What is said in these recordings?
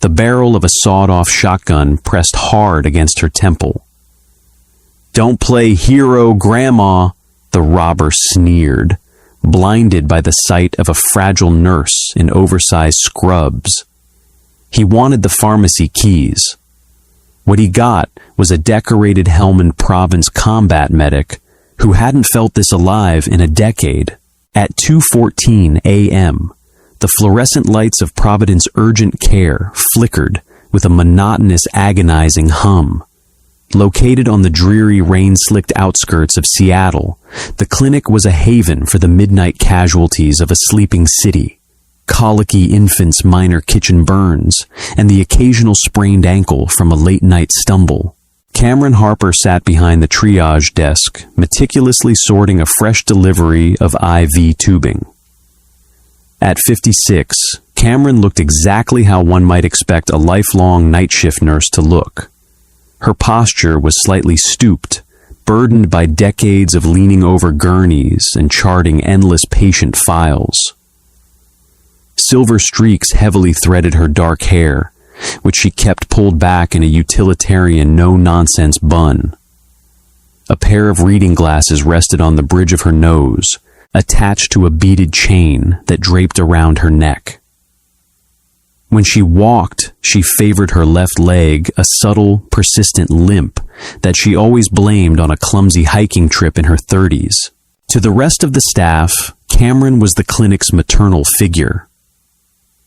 The barrel of a sawed-off shotgun pressed hard against her temple. "Don't play hero, Grandma," the robber sneered, blinded by the sight of a fragile nurse in oversized scrubs. He wanted the pharmacy keys. What he got was a decorated Helmand Province combat medic who hadn't felt this alive in a decade. At 2:14 a.m., the fluorescent lights of Providence Urgent Care flickered with a monotonous, agonizing hum. Located on the dreary, rain-slicked outskirts of Seattle, the clinic was a haven for the midnight casualties of a sleeping city. Colicky infants' minor kitchen burns, and the occasional sprained ankle from a late-night stumble. Cameron Harper sat behind the triage desk, meticulously sorting a fresh delivery of IV tubing. At 56, Cameron looked exactly how one might expect a lifelong night shift nurse to look. Her posture was slightly stooped, burdened by decades of leaning over gurneys and charting endless patient files. Silver streaks heavily threaded her dark hair, which she kept pulled back in a utilitarian no-nonsense bun. A pair of reading glasses rested on the bridge of her nose, attached to a beaded chain that draped around her neck. When she walked, she favored her left leg, a subtle, persistent limp that she always blamed on a clumsy hiking trip in her 30s. To the rest of the staff, Cameron was the clinic's maternal figure.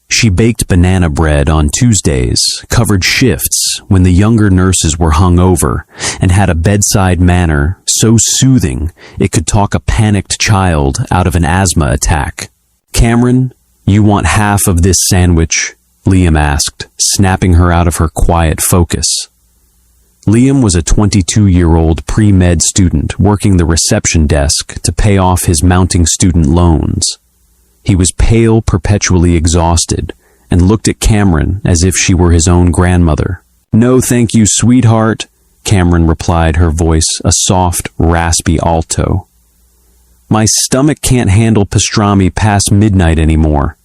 She baked banana bread on Tuesdays, covered shifts when the younger nurses were hungover, and had a bedside manner so soothing it could talk a panicked child out of an asthma attack. "Cameron, you want half of this sandwich?" Liam asked, snapping her out of her quiet focus. Liam was a 22-year-old pre-med student working the reception desk to pay off his mounting student loans. He was pale, perpetually exhausted, and looked at Cameron as if she were his own grandmother. "No, thank you, sweetheart," Cameron replied, her voice a soft, raspy alto. "My stomach can't handle pastrami past midnight anymore.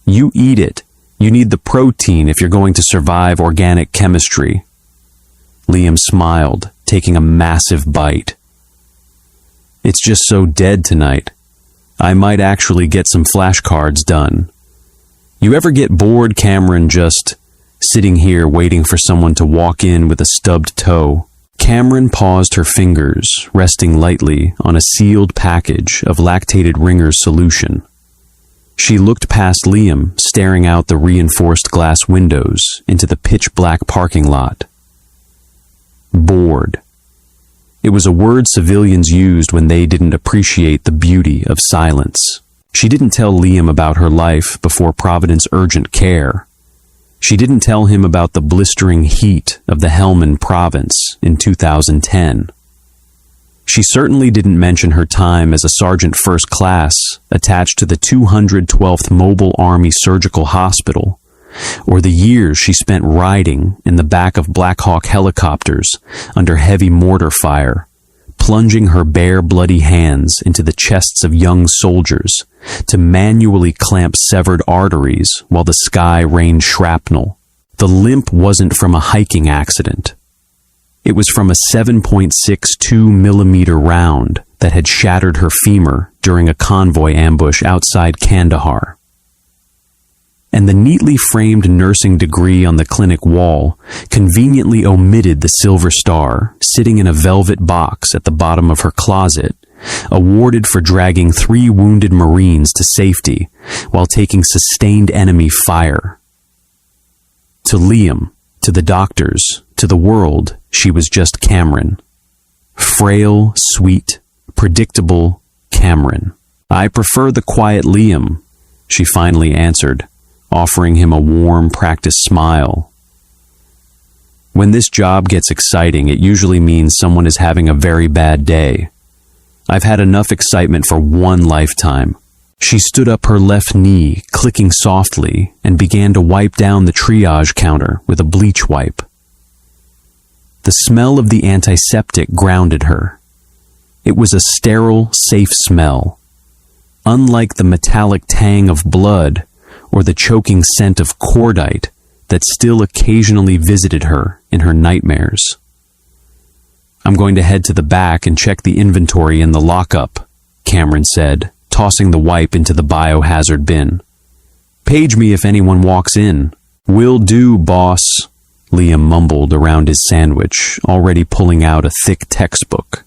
You eat it. You need the protein if you're going to survive organic chemistry." Liam smiled, taking a massive bite. "It's just so dead tonight. I might actually get some flashcards done. You ever get bored, Cameron, just sitting here waiting for someone to walk in with a stubbed toe?" Cameron paused her fingers, resting lightly on a sealed package of lactated Ringer's solution. She looked past Liam, staring out the reinforced glass windows into the pitch-black parking lot. Bored. It was a word civilians used when they didn't appreciate the beauty of silence. She didn't tell Liam about her life before Providence Urgent Care. She didn't tell him about the blistering heat of the Helmand Province in 2010. She certainly didn't mention her time as a sergeant first class attached to the 212th Mobile Army Surgical Hospital, or the years she spent riding in the back of Black Hawk helicopters under heavy mortar fire, plunging her bare, bloody hands into the chests of young soldiers to manually clamp severed arteries while the sky rained shrapnel. The limp wasn't from a hiking accident. It was from a 7.62 millimeter round that had shattered her femur during a convoy ambush outside Kandahar. And the neatly framed nursing degree on the clinic wall conveniently omitted the silver star sitting in a velvet box at the bottom of her closet, awarded for dragging 3 wounded Marines to safety while taking sustained enemy fire. To Liam, to the doctors, to the world, she was just Cameron. Frail, sweet, predictable Cameron. "I prefer the quiet Liam," she finally answered, offering him a warm, practiced smile. "When this job gets exciting, it usually means someone is having a very bad day. I've had enough excitement for one lifetime." She stood up her left knee, clicking softly, and began to wipe down the triage counter with a bleach wipe. The smell of the antiseptic grounded her. It was a sterile, safe smell. Unlike the metallic tang of blood or the choking scent of cordite, that still occasionally visited her in her nightmares. "I'm going to head to the back and check the inventory in the lockup," Cameron said, tossing the wipe into the biohazard bin. "Page me if anyone walks in." "Will do, boss," Liam mumbled around his sandwich, already pulling out a thick textbook.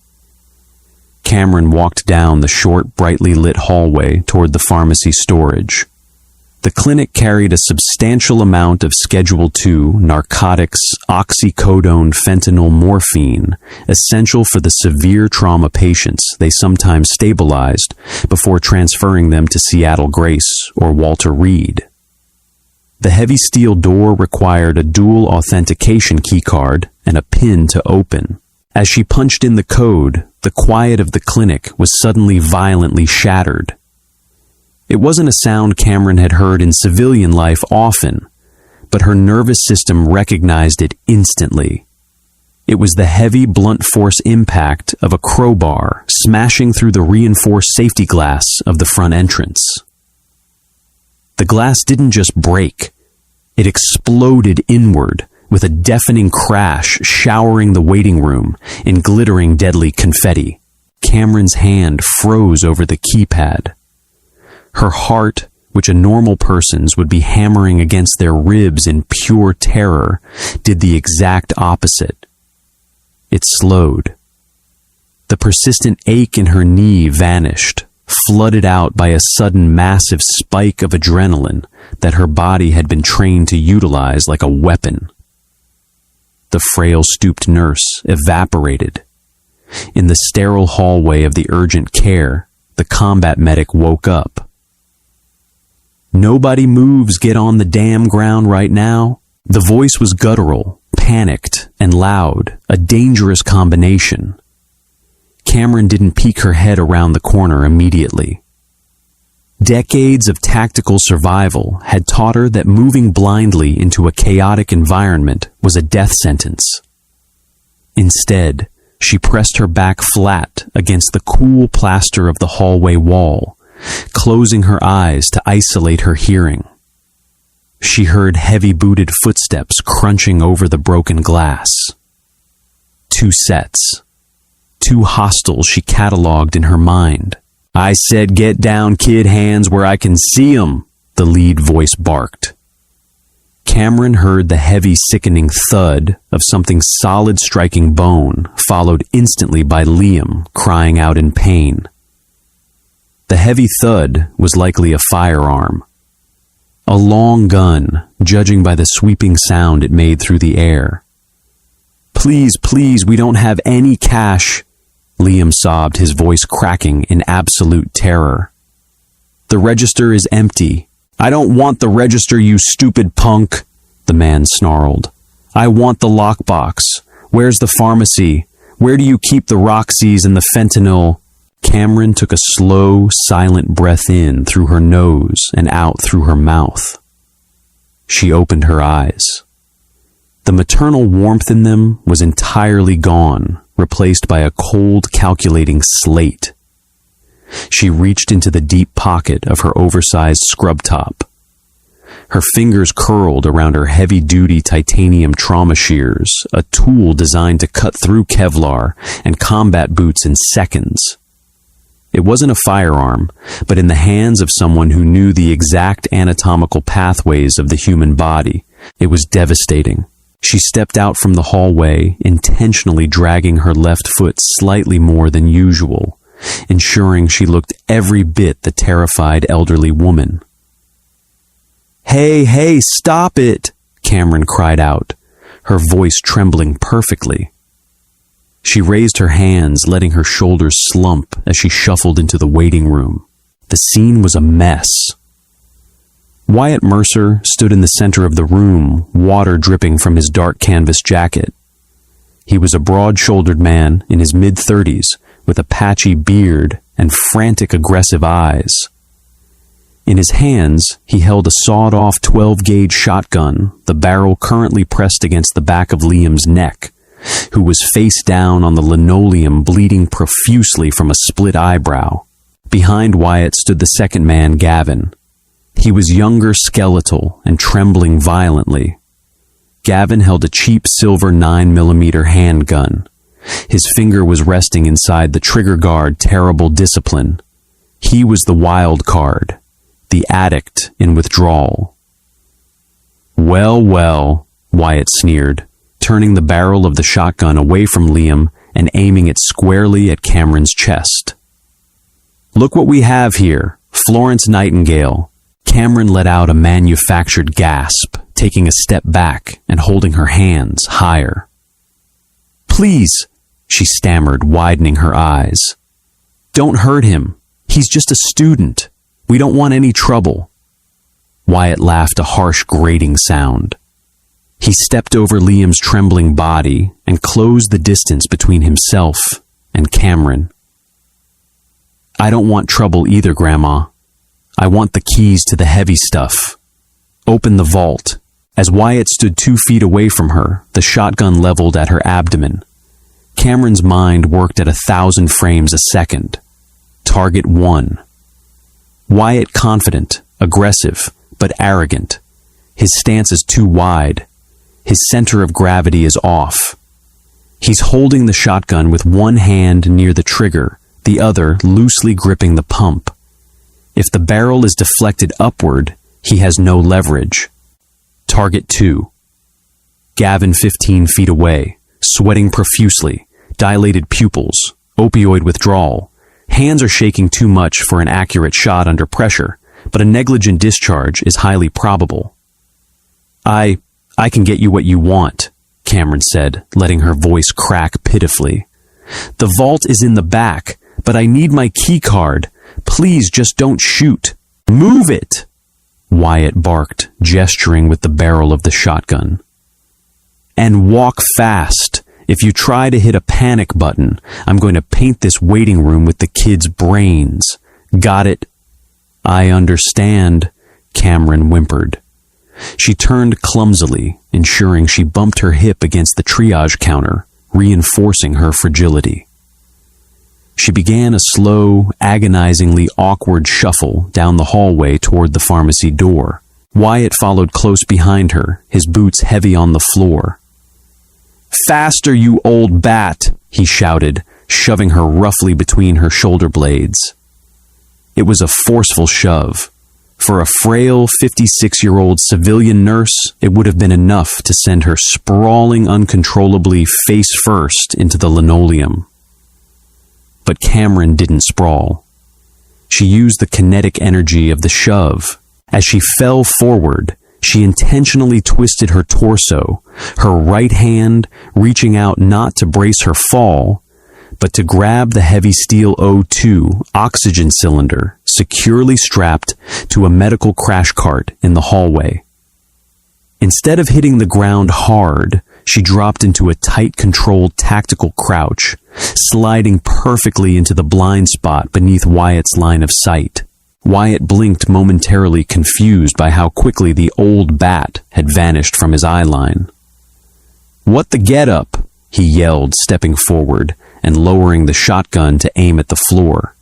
Cameron walked down the short, brightly lit hallway toward the pharmacy storage. The clinic carried a substantial amount of Schedule II narcotics, oxycodone, fentanyl, morphine, essential for the severe trauma patients they sometimes stabilized before transferring them to Seattle Grace or Walter Reed. The heavy steel door required a dual authentication keycard and a pin to open. As she punched in the code, the quiet of the clinic was suddenly violently shattered. It wasn't a sound Cameron had heard in civilian life often, but her nervous system recognized it instantly. It was the heavy, blunt force impact of a crowbar smashing through the reinforced safety glass of the front entrance. The glass didn't just break. It exploded inward with a deafening crash showering the waiting room in glittering deadly confetti. Cameron's hand froze over the keypad. Her heart, which a normal person's would be hammering against their ribs in pure terror, did the exact opposite. It slowed. The persistent ache in her knee vanished, flooded out by a sudden massive spike of adrenaline that her body had been trained to utilize like a weapon. The frail, stooped nurse evaporated. In the sterile hallway of the urgent care, the combat medic woke up. "Nobody moves, get on the damn ground right now." The voice was guttural, panicked, and loud, a dangerous combination. Cameron didn't peek her head around the corner immediately. Decades of tactical survival had taught her that moving blindly into a chaotic environment was a death sentence. Instead, she pressed her back flat against the cool plaster of the hallway wall, closing her eyes to isolate her hearing. She heard heavy-booted footsteps crunching over the broken glass. 2 sets. 2 hostiles she cataloged in her mind. "I said get down, kid, hands where I can see 'em," the lead voice barked. Cameron heard the heavy, sickening thud of something solid striking bone, followed instantly by Liam crying out in pain. The heavy thud was likely a firearm. A long gun, judging by the sweeping sound it made through the air. "Please, please, we don't have any cash," Liam sobbed, his voice cracking in absolute terror. "The register is empty." "I don't want the register, you stupid punk," the man snarled. "I want the lockbox. Where's the pharmacy? Where do you keep the Roxys and the fentanyl?" Cameron took a slow, silent breath in through her nose and out through her mouth. She opened her eyes. The maternal warmth in them was entirely gone, replaced by a cold, calculating slate. She reached into the deep pocket of her oversized scrub top. Her fingers curled around her heavy-duty titanium trauma shears, a tool designed to cut through Kevlar and combat boots in seconds. It wasn't a firearm, but in the hands of someone who knew the exact anatomical pathways of the human body, it was devastating. She stepped out from the hallway, intentionally dragging her left foot slightly more than usual, ensuring she looked every bit the terrified elderly woman. Hey, stop it!" Cameron cried out, her voice trembling perfectly. She raised her hands, letting her shoulders slump as she shuffled into the waiting room. The scene was a mess. Wyatt Mercer stood in the center of the room, water dripping from his dark canvas jacket. He was a broad-shouldered man in his mid-30s with a patchy beard and frantic, aggressive eyes. In his hands, he held a sawed-off 12-gauge shotgun, the barrel currently pressed against the back of Liam's neck, who was face down on the linoleum, bleeding profusely from a split eyebrow. Behind Wyatt stood the second man, Gavin. He was younger, skeletal, and trembling violently, Gavin held a cheap silver 9mm handgun. His finger was resting inside the trigger guard. Terrible discipline. He was the wild card, the addict in withdrawal. Well, well, Wyatt sneered, turning the barrel of the shotgun away from Liam and aiming it squarely at Cameron's chest. Look what we have here, Florence Nightingale. Cameron let out a manufactured gasp, taking a step back and holding her hands higher. Please, she stammered, widening her eyes. Don't hurt him. He's just a student. We don't want any trouble. Wyatt laughed a harsh, grating sound. He stepped over Liam's trembling body and closed the distance between himself and Cameron. I don't want trouble either, Grandma. I want the keys to the heavy stuff. Open the vault. As Wyatt stood 2 feet away from her, the shotgun leveled at her abdomen. Cameron's mind worked at 1,000 frames a second. Target 1. Wyatt confident, aggressive, but arrogant. His stance is too wide. His center of gravity is off. He's holding the shotgun with one hand near the trigger, the other loosely gripping the pump. If the barrel is deflected upward, he has no leverage. Target 2. Gavin 15 feet away, sweating profusely, dilated pupils, opioid withdrawal. Hands are shaking too much for an accurate shot under pressure, but a negligent discharge is highly probable. I can get you what you want, Cameron said, letting her voice crack pitifully. The vault is in the back, but I need my key card. Please just don't shoot. Move it! Wyatt barked, gesturing with the barrel of the shotgun. And walk fast. If you try to hit a panic button, I'm going to paint this waiting room with the kids' brains. Got it? I understand, Cameron whimpered. She turned clumsily, ensuring she bumped her hip against the triage counter, reinforcing her fragility. She began a slow, agonizingly awkward shuffle down the hallway toward the pharmacy door. Wyatt followed close behind her, his boots heavy on the floor. Faster, you old bat, he shouted, shoving her roughly between her shoulder blades. It was a forceful shove. For a frail 56-year-old civilian nurse, it would have been enough to send her sprawling uncontrollably face first into the linoleum. But Cameron didn't sprawl. She used the kinetic energy of the shove. As she fell forward, she intentionally twisted her torso, her right hand reaching out not to brace her fall, but to grab the heavy steel O2 oxygen cylinder securely strapped to a medical crash cart in the hallway. Instead of hitting the ground hard, she dropped into a tight, controlled tactical crouch, sliding perfectly into the blind spot beneath Wyatt's line of sight. Wyatt blinked, momentarily confused by how quickly the old bat had vanished from his eye line. "What the get-up?" he yelled, stepping forward and lowering the shotgun to aim at the floor.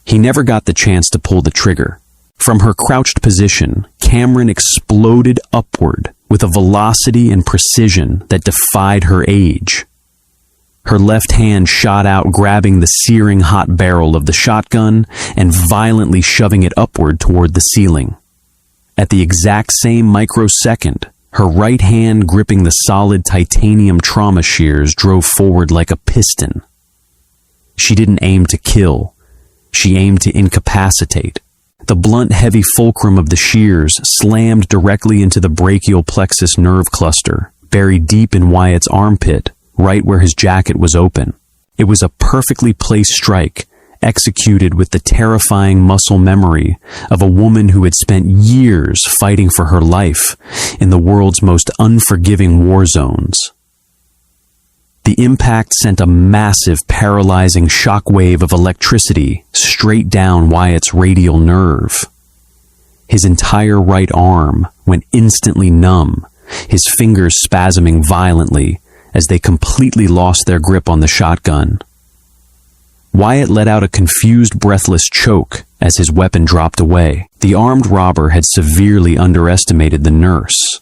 He never got the chance to pull the trigger. From her crouched position, Cameron exploded upward with a velocity and precision that defied her age. Her left hand shot out, grabbing the searing hot barrel of the shotgun and violently shoving it upward toward the ceiling. At the exact same microsecond, her right hand gripping the solid titanium trauma shears drove forward like a piston. She didn't aim to kill. She aimed to incapacitate. The blunt, heavy fulcrum of the shears slammed directly into the brachial plexus nerve cluster, buried deep in Wyatt's armpit, right where his jacket was open. It was a perfectly placed strike, executed with the terrifying muscle memory of a woman who had spent years fighting for her life in the world's most unforgiving war zones. The impact sent a massive, paralyzing shockwave of electricity straight down Wyatt's radial nerve. His entire right arm went instantly numb, his fingers spasming violently as they completely lost their grip on the shotgun. Wyatt let out a confused, breathless choke as his weapon dropped away. The armed robber had severely underestimated the nurse.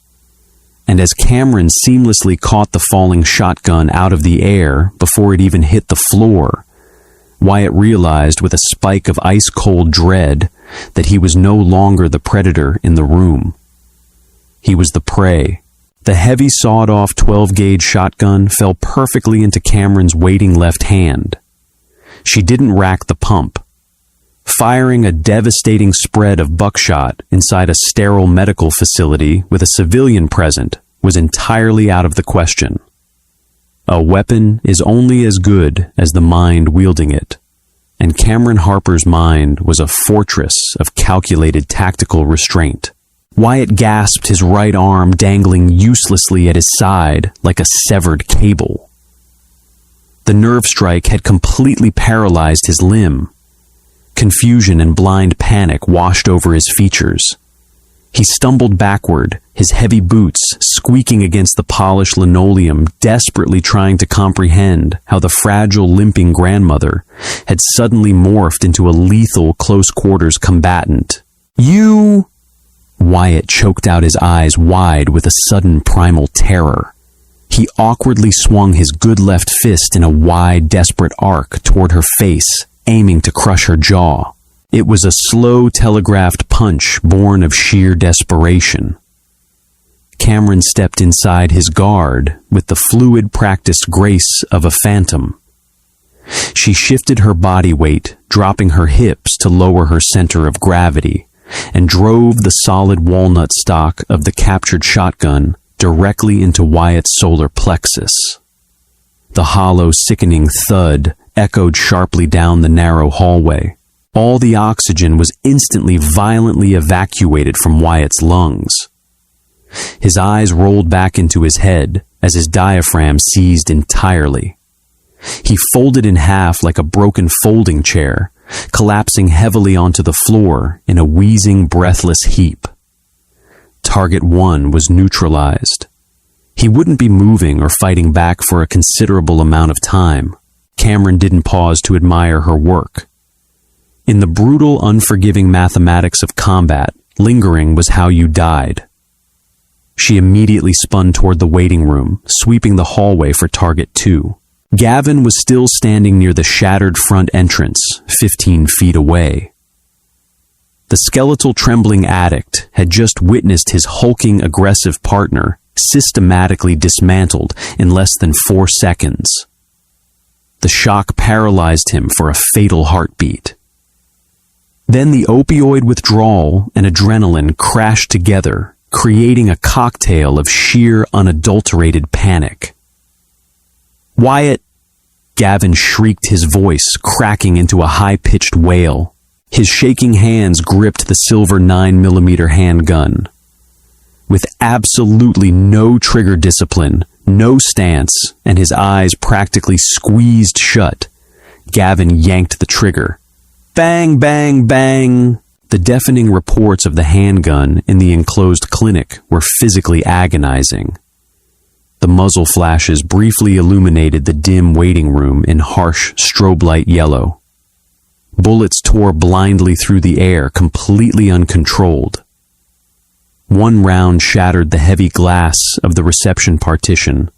and as Cameron seamlessly caught the falling shotgun out of the air before it even hit the floor, Wyatt realized with a spike of ice-cold dread that he was no longer the predator in the room. He was the prey. The heavy sawed-off 12-gauge shotgun fell perfectly into Cameron's waiting left hand. She didn't rack the pump. Firing a devastating spread of buckshot inside a sterile medical facility with a civilian present was entirely out of the question. A weapon is only as good as the mind wielding it, and Cameron Harper's mind was a fortress of calculated tactical restraint. Wyatt gasped, his right arm dangling uselessly at his side like a severed cable. The nerve strike had completely paralyzed his limb. Confusion and blind panic washed over his features. He stumbled backward, his heavy boots squeaking against the polished linoleum, desperately trying to comprehend how the fragile, limping grandmother had suddenly morphed into a lethal close-quarters combatant. "You!" Wyatt choked out, his eyes wide with a sudden primal terror. He awkwardly swung his good left fist in a wide, desperate arc toward her face, aiming to crush her jaw. It was a slow, telegraphed punch born of sheer desperation. Cameron stepped inside his guard with the fluid, practiced grace of a phantom. She shifted her body weight, dropping her hips to lower her center of gravity, and drove the solid walnut stock of the captured shotgun directly into Wyatt's solar plexus. The hollow, sickening thud echoed sharply down the narrow hallway. All the oxygen was instantly violently evacuated from Wyatt's lungs. His eyes rolled back into his head as his diaphragm seized entirely. He folded in half like a broken folding chair, collapsing heavily onto the floor in a wheezing, breathless heap. Target 1 was neutralized. He wouldn't be moving or fighting back for a considerable amount of time. Cameron didn't pause to admire her work. In the brutal, unforgiving mathematics of combat, lingering was how you died. She immediately spun toward the waiting room, sweeping the hallway for target 2. Gavin was still standing near the shattered front entrance, 15 feet away. The skeletal, trembling addict had just witnessed his hulking, aggressive partner systematically dismantled in less than 4 seconds. The shock paralyzed him for a fatal heartbeat. Then the opioid withdrawal and adrenaline crashed together, creating a cocktail of sheer, unadulterated panic. "Wyatt!" Gavin shrieked, his voice cracking into a high-pitched wail. His shaking hands gripped the silver 9mm handgun. With absolutely no trigger discipline, no stance, and his eyes practically squeezed shut, Gavin yanked the trigger. Bang, bang, bang! The deafening reports of the handgun in the enclosed clinic were physically agonizing. The muzzle flashes briefly illuminated the dim waiting room in harsh strobe light yellow. Bullets tore blindly through the air, completely uncontrolled. One round shattered the heavy glass of the reception partition,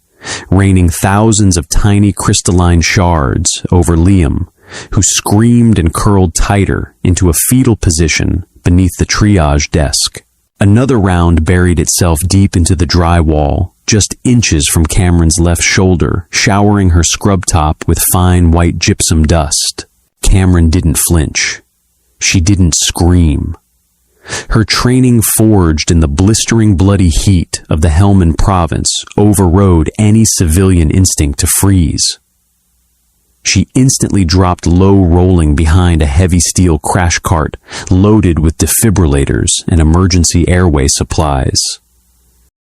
raining thousands of tiny crystalline shards over Liam, who screamed and curled tighter into a fetal position beneath the triage desk. Another round buried itself deep into the drywall, just inches from Cameron's left shoulder, showering her scrub top with fine white gypsum dust. Cameron didn't flinch. She didn't scream. Her training forged in the blistering bloody heat of the Helmand province overrode any civilian instinct to freeze. She instantly dropped low, rolling behind a heavy steel crash cart loaded with defibrillators and emergency airway supplies.